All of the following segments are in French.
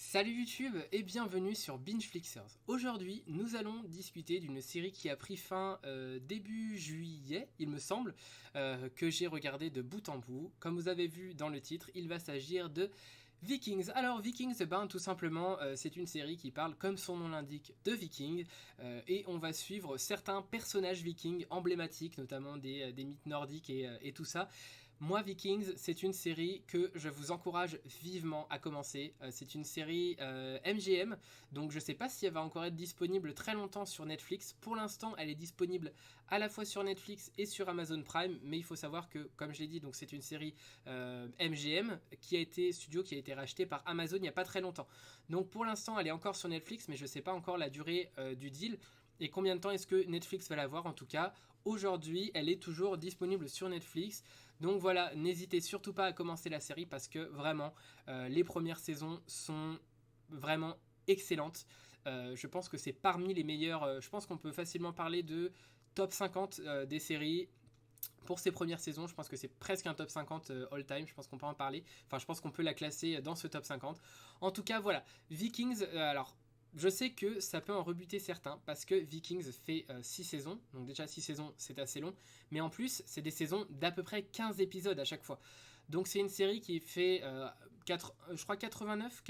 Salut YouTube et bienvenue sur Bingeflixers. Aujourd'hui, nous allons discuter d'une série qui a pris fin début juillet, il me semble, que j'ai regardé de bout en bout. Comme vous avez vu dans le titre, il va s'agir de Vikings. Alors Vikings, tout simplement, c'est une série qui parle, comme son nom l'indique, de Vikings, et on va suivre certains personnages Vikings emblématiques, notamment des mythes nordiques et tout ça. Moi, Vikings, c'est une série que je vous encourage vivement à commencer. C'est une série MGM, donc je ne sais pas si elle va encore être disponible très longtemps sur Netflix. Pour l'instant, elle est disponible à la fois sur Netflix et sur Amazon Prime, mais il faut savoir que, comme je l'ai dit, donc c'est une série MGM qui a été racheté par Amazon il n'y a pas très longtemps. Donc pour l'instant, elle est encore sur Netflix, mais je ne sais pas encore la durée du deal. Et combien de temps est-ce que Netflix va l'avoir? En tout cas, aujourd'hui, elle est toujours disponible sur Netflix. Donc voilà, n'hésitez surtout pas à commencer la série parce que vraiment, les premières saisons sont vraiment excellentes. Je pense que c'est parmi les meilleures. Je pense qu'on peut facilement parler de top 50 des séries. Pour ces premières saisons, je pense que c'est presque un top 50 all-time, je pense qu'on peut en parler. Enfin, je pense qu'on peut la classer dans ce top 50. En tout cas, voilà. Vikings, alors, je sais que ça peut en rebuter certains, parce que Vikings fait 6 saisons, donc déjà 6 saisons, c'est assez long, mais en plus, c'est des saisons d'à peu près 15 épisodes à chaque fois. Donc c'est une série qui fait, je crois, 89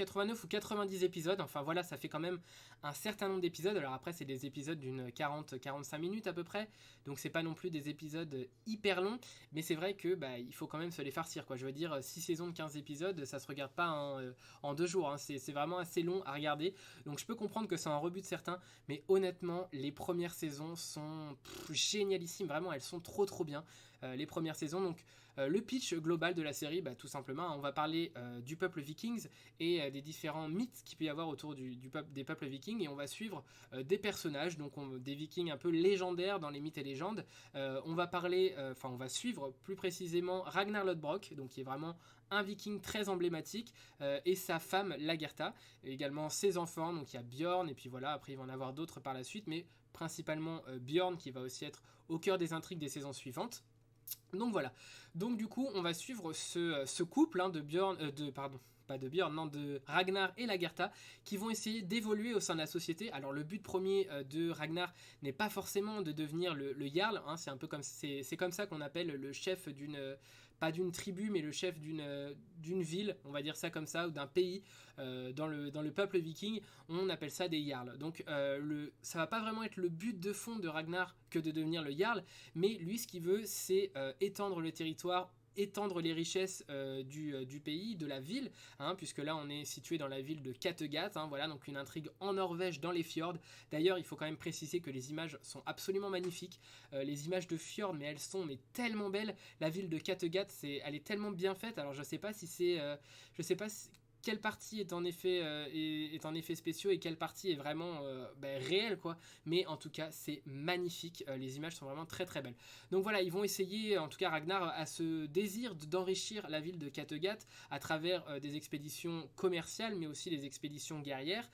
ou 90 épisodes, enfin voilà, ça fait quand même un certain nombre d'épisodes. Alors après, c'est des épisodes d'une 40-45 minutes à peu près, donc c'est pas non plus des épisodes hyper longs, mais c'est vrai que il faut quand même se les farcir, quoi. Je veux dire, 6 saisons de 15 épisodes, ça se regarde pas en 2 jours, hein. C'est vraiment assez long à regarder, donc je peux comprendre que ça en rebute certains, mais honnêtement, les premières saisons sont génialissimes, vraiment, elles sont trop bien, les premières saisons. Donc le pitch global de la série, tout simplement, on va parler du peuple vikings et des différents mythes qu'il peut y avoir autour des peuples vikings, et on va suivre des personnages, donc des vikings un peu légendaires dans les mythes et légendes. On va parler, on va suivre plus précisément Ragnar Lodbrok, donc qui est vraiment un viking très emblématique, et sa femme Lagertha, et également ses enfants, donc il y a Bjorn, et puis voilà, après il va en avoir d'autres par la suite, mais principalement Bjorn qui va aussi être au cœur des intrigues des saisons suivantes. Donc voilà. Donc du coup, on va suivre ce couple de Bjorn, pardon, pas de Bjorn, non, de Ragnar et Lagertha, qui vont essayer d'évoluer au sein de la société. Alors le but premier de Ragnar n'est pas forcément de devenir le Jarl, hein, c'est un peu comme c'est comme ça qu'on appelle le chef d'une pas d'une tribu, mais le chef d'une ville, on va dire ça comme ça, ou d'un pays dans le peuple viking, on appelle ça des Jarls. Donc ça va pas vraiment être le but de fond de Ragnar que de devenir le Jarl, mais lui ce qu'il veut c'est étendre le territoire, étendre les richesses du pays, de la ville, hein, puisque là on est situé dans la ville de Kattegat, hein, voilà, donc une intrigue en Norvège dans les fjords. D'ailleurs il faut quand même préciser que les images sont absolument magnifiques, les images de fjords, mais elles sont tellement belles. La ville de Kattegat, elle est tellement bien faite. Alors je sais pas si c'est, je sais pas si, quelle partie est en effet spéciaux et quelle partie est vraiment réelle, quoi. Mais en tout cas, c'est magnifique. Les images sont vraiment très belles. Donc voilà, ils vont essayer, en tout cas Ragnar a ce désir d'enrichir la ville de Kattegat à travers des expéditions commerciales, mais aussi des expéditions guerrières,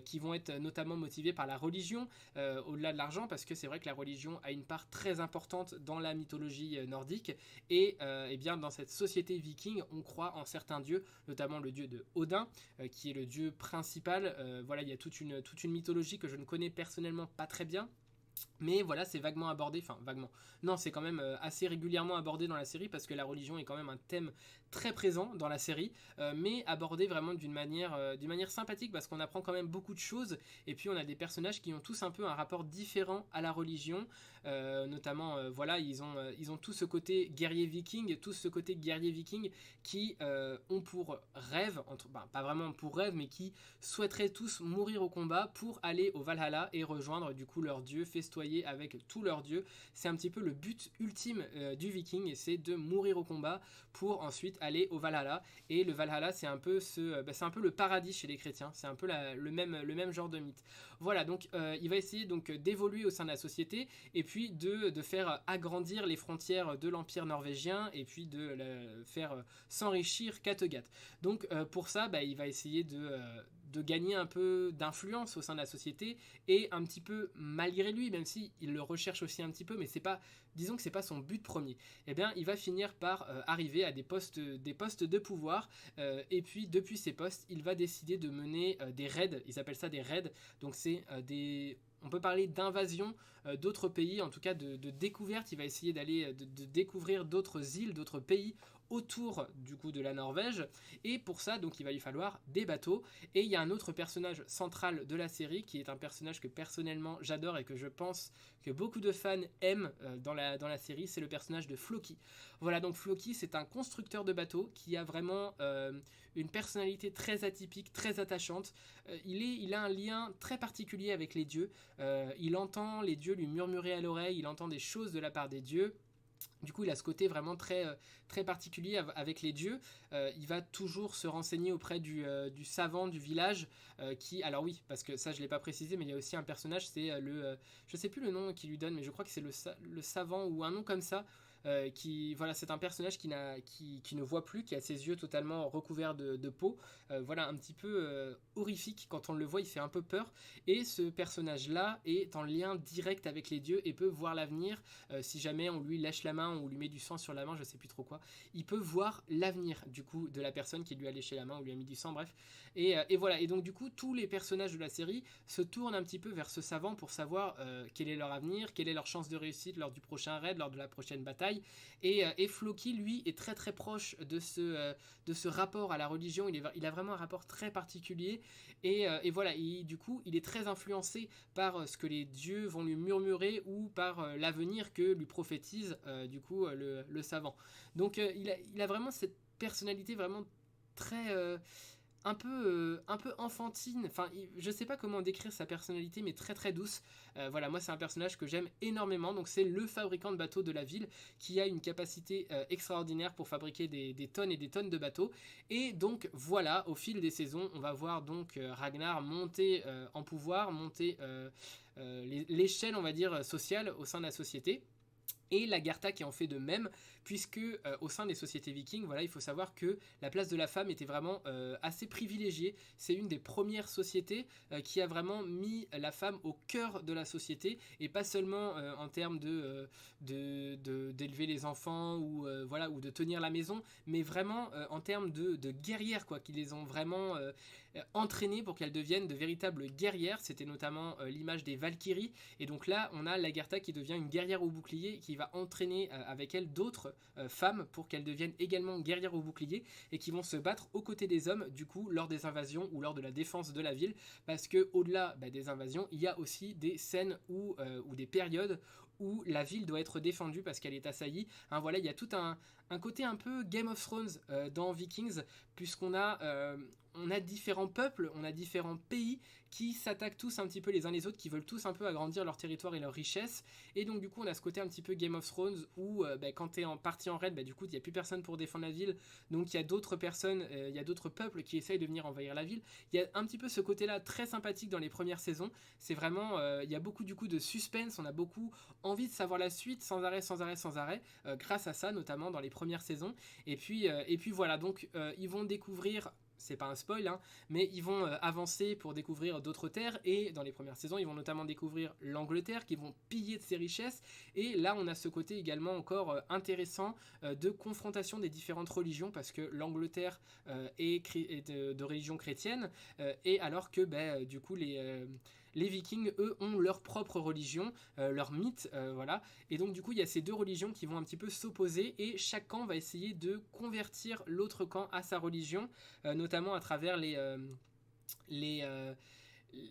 qui vont être notamment motivées par la religion, au-delà de l'argent, parce que c'est vrai que la religion a une part très importante dans la mythologie nordique. Et bien dans cette société viking, on croit en certains dieux, notamment le dieu de Odin, qui est le dieu principal. Voilà, il y a toute une mythologie que je ne connais personnellement pas très bien. Mais voilà, c'est vaguement abordé, enfin vaguement. Non, c'est quand même assez régulièrement abordé dans la série parce que la religion est quand même un thème très présent dans la série, mais abordé vraiment d'une manière sympathique parce qu'on apprend quand même beaucoup de choses. Et puis on a des personnages qui ont tous un peu un rapport différent à la religion, notamment voilà, ils ont tout ce côté guerrier viking, qui ont pour rêve, pas vraiment pour rêve, mais qui souhaiteraient tous mourir au combat pour aller au Valhalla et rejoindre du coup leur dieu, festoyer avec tous leurs dieux. C'est un petit peu le but ultime du viking, et c'est de mourir au combat pour ensuite aller au Valhalla. Et le Valhalla, c'est un peu c'est un peu le paradis chez les chrétiens. C'est un peu le même genre de mythe. Voilà, donc il va essayer donc d'évoluer au sein de la société et puis de faire agrandir les frontières de l'empire norvégien et puis de faire s'enrichir Kattegat. Donc pour ça, il va essayer de gagner un peu d'influence au sein de la société et un petit peu malgré lui, même si il le recherche aussi un petit peu, mais c'est pas, disons que c'est pas son but premier. Eh bien, il va finir par arriver à des postes de pouvoir et puis depuis ces postes, il va décider de mener des raids. Ils appellent ça des raids. Donc c'est on peut parler d'invasion d'autres pays, en tout cas de découverte. Il va essayer d'aller de découvrir d'autres îles, d'autres pays autour du coup de la Norvège, et pour ça donc il va lui falloir des bateaux. Et il y a un autre personnage central de la série qui est un personnage que personnellement j'adore et que je pense que beaucoup de fans aiment dans la série, c'est le personnage de Floki. Voilà, donc Floki c'est un constructeur de bateaux qui a vraiment une personnalité très atypique, très attachante. Il a un lien très particulier avec les dieux. Il entend les dieux lui murmurer à l'oreille, il entend des choses de la part des dieux. Du coup, il a ce côté vraiment très particulier avec les dieux. Il va toujours se renseigner auprès du savant du village qui... Alors oui, parce que ça, je ne l'ai pas précisé, mais il y a aussi un personnage, c'est je ne sais plus le nom qu'il lui donne, mais je crois que c'est le savant ou un nom comme ça. Voilà, c'est un personnage qui ne voit plus, qui a ses yeux totalement recouverts de peau. Voilà, un petit peu horrifique. Quand on le voit, il fait un peu peur. Et ce personnage-là est en lien direct avec les dieux et peut voir l'avenir. Si jamais on lui lèche la main, on lui met du sang sur la main, je sais plus trop quoi, il peut voir l'avenir du coup de la personne qui lui a léché la main ou lui a mis du sang, bref. Et voilà. Et donc du coup, tous les personnages de la série se tournent un petit peu vers ce savant pour savoir quel est leur avenir, quelle est leur chance de réussite lors du prochain raid, lors de la prochaine bataille. Et Floki, lui, est très proche de ce rapport à la religion. Il a vraiment un rapport très particulier. Et voilà, du coup, il est très influencé par ce que les dieux vont lui murmurer ou par l'avenir que lui prophétise du coup le savant. Donc il a vraiment cette personnalité vraiment très un peu enfantine. Enfin, je sais pas comment décrire sa personnalité, mais très douce. Voilà, moi c'est un personnage que j'aime énormément. Donc c'est le fabricant de bateaux de la ville qui a une capacité extraordinaire pour fabriquer des tonnes et des tonnes de bateaux. Et donc voilà, au fil des saisons, on va voir donc Ragnar monter en pouvoir, monter l'échelle, on va dire, sociale au sein de la société. Et Lagertha qui en fait de même, puisque au sein des sociétés vikings, voilà, il faut savoir que la place de la femme était vraiment assez privilégiée. C'est une des premières sociétés qui a vraiment mis la femme au cœur de la société, et pas seulement en termes d'élever les enfants ou, voilà, ou de tenir la maison, mais vraiment en termes de guerrières, quoi, qui les ont vraiment entraînées pour qu'elles deviennent de véritables guerrières. C'était notamment l'image des Valkyries, et donc là on a Lagertha qui devient une guerrière au bouclier, qui va entraîner avec elle d'autres femmes pour qu'elles deviennent également guerrières au bouclier et qui vont se battre aux côtés des hommes du coup lors des invasions ou lors de la défense de la ville, parce que au-delà des invasions, il y a aussi des scènes ou des périodes où la ville doit être défendue parce qu'elle est assaillie. Hein, voilà, il y a tout un côté un peu Game of Thrones dans Vikings, puisqu'on on a différents peuples, on a différents pays qui s'attaquent tous un petit peu les uns les autres, qui veulent tous un peu agrandir leur territoire et leur richesse. Et donc du coup on a ce côté un petit peu Game of Thrones où quand t'es en partie en raid, du coup il n'y a plus personne pour défendre la ville, donc il y a d'autres personnes, il y a d'autres peuples qui essayent de venir envahir la ville. Il y a un petit peu ce côté là très sympathique dans les premières saisons. C'est vraiment, il y a beaucoup du coup de suspense, on a beaucoup envie de savoir la suite sans arrêt, grâce à ça notamment dans les premières saisons. Et puis voilà, donc ils vont découvrir, c'est pas un spoil, hein, mais ils vont avancer pour découvrir d'autres terres, et dans les premières saisons ils vont notamment découvrir l'Angleterre qui vont piller de ses richesses. Et là on a ce côté également encore intéressant de confrontation des différentes religions, parce que l'Angleterre est de religion chrétienne, et alors que du coup les Vikings, eux, ont leur propre religion, leur mythe, voilà. Et donc, du coup, il y a ces deux religions qui vont un petit peu s'opposer, et chaque camp va essayer de convertir l'autre camp à sa religion, notamment à travers les,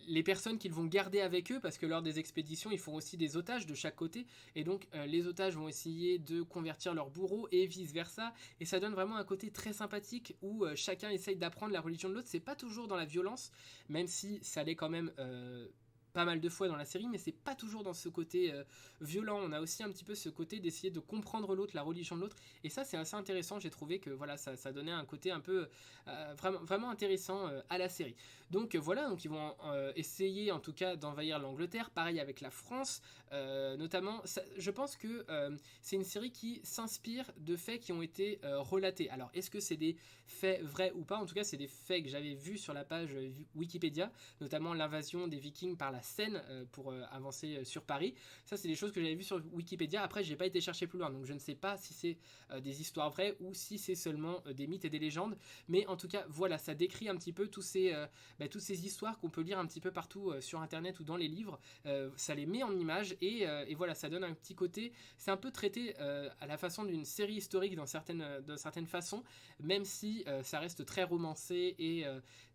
les personnes qu'ils vont garder avec eux, parce que lors des expéditions ils font aussi des otages de chaque côté, et donc les otages vont essayer de convertir leurs bourreaux et vice versa, et ça donne vraiment un côté très sympathique où chacun essaye d'apprendre la religion de l'autre. C'est pas toujours dans la violence, même si ça l'est quand même pas mal de fois dans la série, mais c'est pas toujours dans ce côté violent. On a aussi un petit peu ce côté d'essayer de comprendre l'autre, la religion de l'autre, et ça c'est assez intéressant. J'ai trouvé que voilà, ça donnait un côté un peu vraiment intéressant à la série. Donc voilà, donc ils vont essayer en tout cas d'envahir l'Angleterre, pareil avec la France, notamment. Je pense que c'est une série qui s'inspire de faits qui ont été relatés. Alors est-ce que c'est des faits vrais ou pas? En tout cas c'est des faits que j'avais vus sur la page Wikipédia, notamment l'invasion des Vikings par la Seine pour avancer sur Paris. Ça c'est des choses que j'avais vues sur Wikipédia. Après j'ai pas été chercher plus loin, donc je ne sais pas si c'est des histoires vraies ou si c'est seulement des mythes et des légendes, mais en tout cas voilà, ça décrit un petit peu toutes ces histoires qu'on peut lire un petit peu partout sur internet ou dans les livres. Ça les met en images et voilà, ça donne un petit côté, c'est un peu traité à la façon d'une série historique dans certaines façons, même si ça reste très romancé et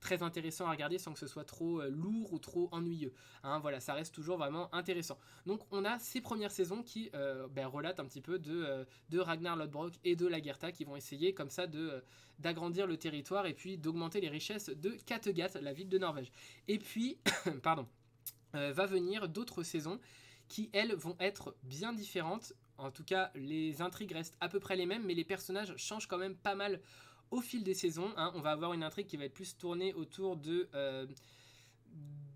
très intéressant à regarder sans que ce soit trop lourd ou trop ennuyeux, hein. Voilà, ça reste toujours vraiment intéressant. Donc on a ces premières saisons qui relatent un petit peu de Ragnar Lodbrok et de Lagertha, qui vont essayer comme ça d'agrandir le territoire et puis d'augmenter les richesses de Kattegat, la ville de Norvège. Et puis, pardon, va venir d'autres saisons qui, elles, vont être bien différentes. En tout cas, les intrigues restent à peu près les mêmes, mais les personnages changent quand même pas mal au fil des saisons, hein. On va avoir une intrigue qui va être plus tournée autour de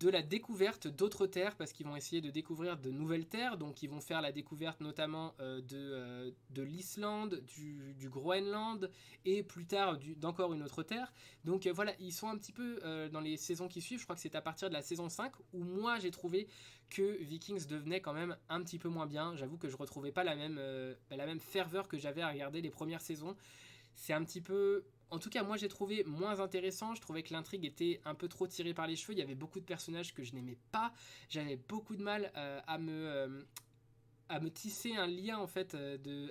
la découverte d'autres terres, parce qu'ils vont essayer de découvrir de nouvelles terres. Donc ils vont faire la découverte notamment de l'Islande, du Groenland et plus tard d'encore une autre terre. Donc voilà, ils sont un petit peu dans les saisons qui suivent. Je crois que c'est à partir de la saison 5 où moi j'ai trouvé que Vikings devenait quand même un petit peu moins bien. J'avoue que je retrouvais pas la même ferveur que j'avais à regarder les premières saisons. C'est un petit peu... En tout cas, moi j'ai trouvé moins intéressant. Je trouvais que l'intrigue était un peu trop tirée par les cheveux. Il y avait beaucoup de personnages que je n'aimais pas. J'avais beaucoup de mal à me tisser un lien en fait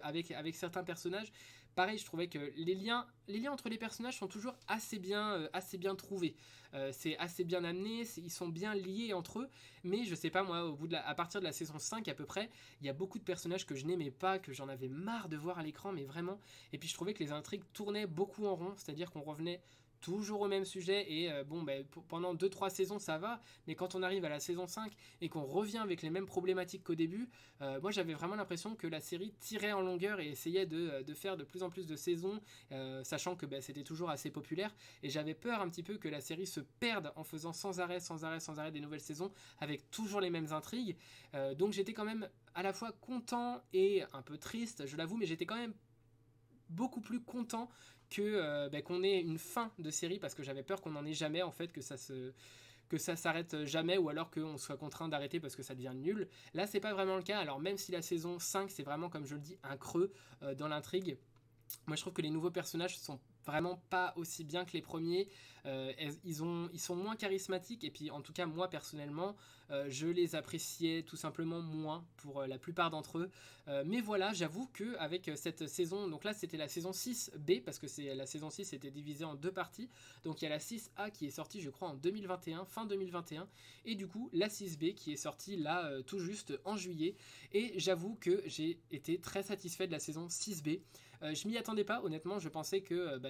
avec certains personnages. Pareil, je trouvais que les liens entre les personnages sont toujours assez bien trouvés. C'est assez bien amené, ils sont bien liés entre eux, mais je sais pas moi, à partir de la saison 5 à peu près, il y a beaucoup de personnages que je n'aimais pas, que j'en avais marre de voir à l'écran, mais vraiment. Et puis je trouvais que les intrigues tournaient beaucoup en rond, c'est-à-dire qu'on revenait toujours au même sujet et pendant 2-3 saisons ça va, mais quand on arrive à la saison 5 et qu'on revient avec les mêmes problématiques qu'au début, moi j'avais vraiment l'impression que la série tirait en longueur et essayait de faire de plus en plus de saisons, sachant que c'était toujours assez populaire, et j'avais peur un petit peu que la série se perde en faisant sans arrêt des nouvelles saisons avec toujours les mêmes intrigues. Donc j'étais quand même à la fois content et un peu triste, je l'avoue, mais j'étais quand même beaucoup plus content qu'on ait une fin de série, parce que j'avais peur qu'on n'en ait jamais en fait, que ça s'arrête jamais, ou alors qu'on soit contraint d'arrêter parce que ça devient nul. Là c'est pas vraiment le cas, alors même si la saison 5 c'est vraiment, comme je le dis, un creux dans l'intrigue, moi je trouve que les nouveaux personnages sont vraiment pas aussi bien que les premiers. Ils sont moins charismatiques, et puis en tout cas moi personnellement je les appréciais tout simplement moins pour la plupart d'entre eux. Mais voilà, j'avoue que avec cette saison, donc là c'était la saison 6B, parce que la saison 6 était divisée en deux parties. Donc il y a la 6A qui est sortie je crois en 2021, fin 2021, et du coup la 6B qui est sortie là tout juste en juillet. Et j'avoue que j'ai été très satisfait de la saison 6B. Je m'y attendais pas, honnêtement. Je pensais que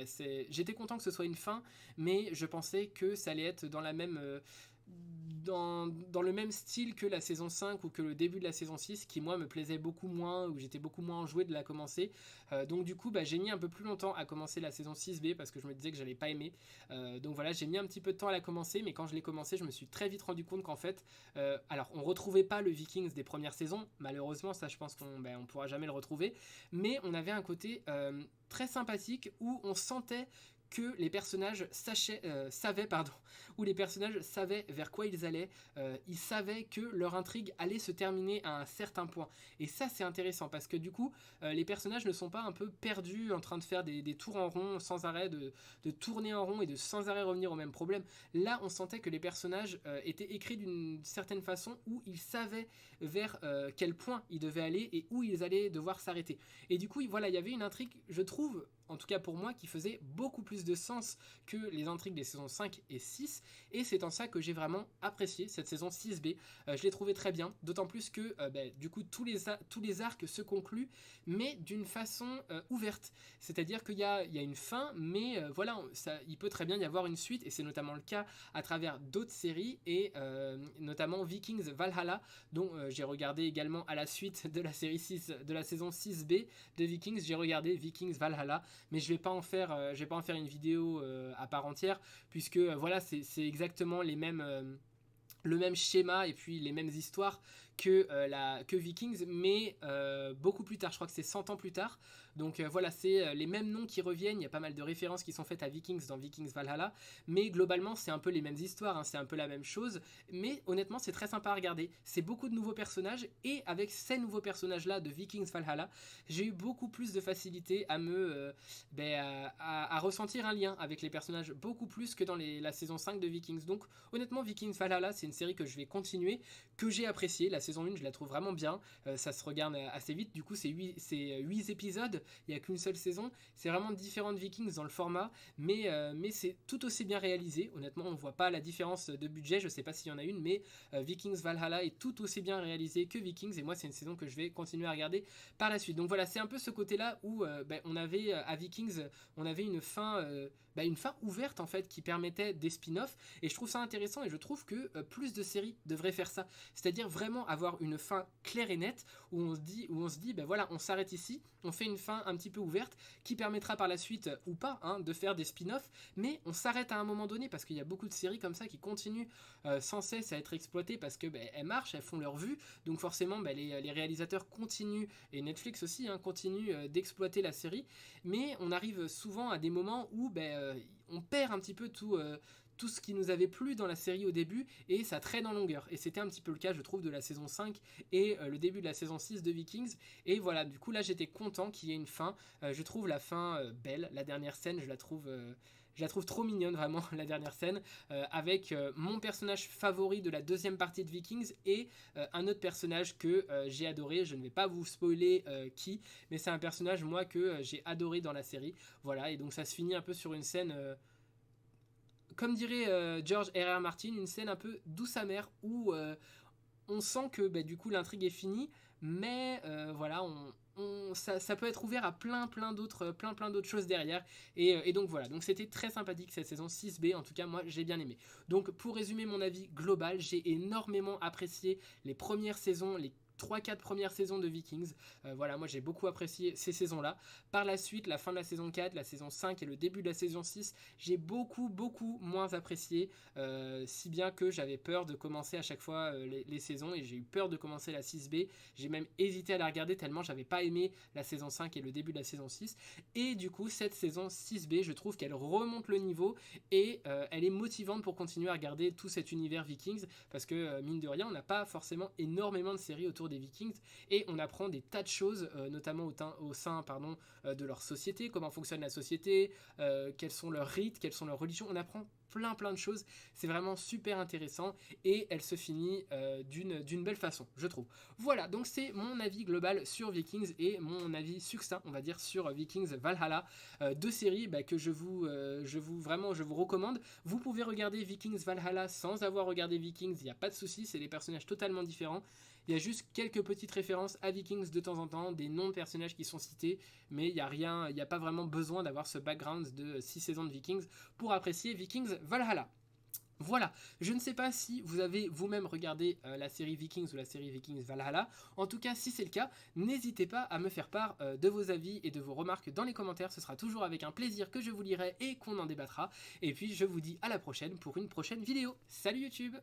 j'étais content que ce soit une fin, mais je pensais que ça allait être dans la même dans le même style que la saison 5 ou que le début de la saison 6, qui moi me plaisait beaucoup moins, où j'étais beaucoup moins enjoué de la commencer. Donc du coup j'ai mis un peu plus longtemps à commencer la saison 6B, parce que je me disais que j'allais pas aimer. Donc voilà, j'ai mis un petit peu de temps à la commencer, mais quand je l'ai commencé je me suis très vite rendu compte qu'en fait alors on retrouvait pas le Vikings des premières saisons, malheureusement, ça je pense qu'on pourra jamais le retrouver, mais on avait un côté très sympathique où on sentait que les personnages savaient où les personnages savaient vers quoi ils allaient, ils savaient que leur intrigue allait se terminer à un certain point. Et ça c'est intéressant, parce que du coup les personnages ne sont pas un peu perdus en train de faire des tours en rond sans arrêt, de tourner en rond et de sans arrêt revenir au même problème. Là on sentait que les personnages étaient écrits d'une certaine façon, où ils savaient vers quel point ils devaient aller et où ils allaient devoir s'arrêter. Et du coup voilà, il y avait une intrigue, je trouve, en tout cas pour moi, qui faisait beaucoup plus de sens que les intrigues des saisons 5 et 6. Et c'est en ça que j'ai vraiment apprécié cette saison 6B. Je l'ai trouvé très bien, d'autant plus que du coup tous les arcs se concluent, mais d'une façon ouverte. C'est-à-dire qu'il y a une fin, mais voilà, il peut très bien y avoir une suite, et c'est notamment le cas à travers d'autres séries, et notamment Vikings Valhalla, dont j'ai regardé également à la suite de la série 6, de la saison 6B de Vikings, j'ai regardé Vikings Valhalla, mais je vais pas en faire une vidéo à part entière, puisque voilà, c'est exactement le même schéma et puis les mêmes histoires que Vikings, mais beaucoup plus tard. Je crois que c'est 100 ans plus tard. Donc voilà, c'est les mêmes noms qui reviennent. Il y a pas mal de références qui sont faites à Vikings dans Vikings Valhalla. Mais globalement, c'est un peu les mêmes histoires. Hein, c'est un peu la même chose. Mais honnêtement, c'est très sympa à regarder. C'est beaucoup de nouveaux personnages. Et avec ces nouveaux personnages-là de Vikings Valhalla, j'ai eu beaucoup plus de facilité à ressentir un lien avec les personnages. Beaucoup plus que dans la saison 5 de Vikings. Donc honnêtement, Vikings Valhalla, c'est une série que je vais continuer, que j'ai appréciée. La saison 1, je la trouve vraiment bien. Ça se regarde assez vite. Du coup, c'est 8 épisodes. Il n'y a qu'une seule saison. C'est vraiment différent de Vikings dans le format, mais c'est tout aussi bien réalisé. Honnêtement, on ne voit pas la différence de budget. Je ne sais pas s'il y en a une, mais Vikings Valhalla est tout aussi bien réalisé que Vikings. Et moi, c'est une saison que je vais continuer à regarder par la suite. Donc voilà, c'est un peu ce côté-là où on avait à Vikings, on avait une fin ouverte en fait qui permettait des spin-offs. Et je trouve ça intéressant et je trouve que plus de séries devraient faire ça. C'est-à-dire vraiment avoir une fin claire et nette où on se dit voilà, on s'arrête ici, on fait une fin un petit peu ouverte qui permettra par la suite ou pas de faire des spin-offs, mais on s'arrête à un moment donné parce qu'il y a beaucoup de séries comme ça qui continuent sans cesse à être exploitées parce que elles marchent, elles font leur vue, donc forcément les réalisateurs continuent, et Netflix aussi continue d'exploiter la série, mais on arrive souvent à des moments où on perd un petit peu tout ce qui nous avait plu dans la série au début, et ça traîne en longueur. Et c'était un petit peu le cas, je trouve, de la saison 5 et le début de la saison 6 de Vikings. Et voilà, du coup, là, j'étais content qu'il y ait une fin. Je trouve la fin belle. La dernière scène, je la trouve trop mignonne, vraiment, la dernière scène, avec mon personnage favori de la deuxième partie de Vikings et un autre personnage que j'ai adoré. Je ne vais pas vous spoiler qui, mais c'est un personnage, moi, que j'ai adoré dans la série. Voilà, et donc ça se finit un peu sur une scène comme dirait George R.R. Martin, une scène un peu douce amère où on sent que du coup l'intrigue est finie, mais voilà, ça peut être ouvert à plein d'autres choses derrière, et donc voilà, donc c'était très sympathique cette saison 6B, en tout cas moi j'ai bien aimé. Donc pour résumer mon avis global, j'ai énormément apprécié les premières saisons, les 3-4 premières saisons de Vikings. Voilà, moi j'ai beaucoup apprécié ces saisons-là. Par la suite, la fin de la saison 4, la saison 5 et le début de la saison 6, j'ai beaucoup moins apprécié, si bien que j'avais peur de commencer à chaque fois les saisons, et j'ai eu peur de commencer la 6B. J'ai même hésité à la regarder tellement j'avais pas aimé la saison 5 et le début de la saison 6. Et du coup, cette saison 6B, je trouve qu'elle remonte le niveau, et elle est motivante pour continuer à regarder tout cet univers Vikings, parce que mine de rien, on n'a pas forcément énormément de séries autour des Vikings, et on apprend des tas de choses, notamment au sein de leur société, comment fonctionne la société, quels sont leurs rites, quelles sont leurs religions. On apprend plein de choses, c'est vraiment super intéressant, et elle se finit d'une belle façon, je trouve. Voilà, donc c'est mon avis global sur Vikings et mon avis succinct, on va dire, sur Vikings Valhalla, deux séries que je vous recommande. Vous pouvez regarder Vikings Valhalla sans avoir regardé Vikings, il n'y a pas de souci, c'est des personnages totalement différents. Il y a juste quelques petites références à Vikings de temps en temps, des noms de personnages qui sont cités, mais il n'y a pas vraiment besoin d'avoir ce background de 6 saisons de Vikings pour apprécier Vikings Valhalla. Voilà, je ne sais pas si vous avez vous-même regardé la série Vikings ou la série Vikings Valhalla. En tout cas, si c'est le cas, n'hésitez pas à me faire part de vos avis et de vos remarques dans les commentaires. Ce sera toujours avec un plaisir que je vous lirai et qu'on en débattra. Et puis, je vous dis à la prochaine pour une prochaine vidéo. Salut YouTube!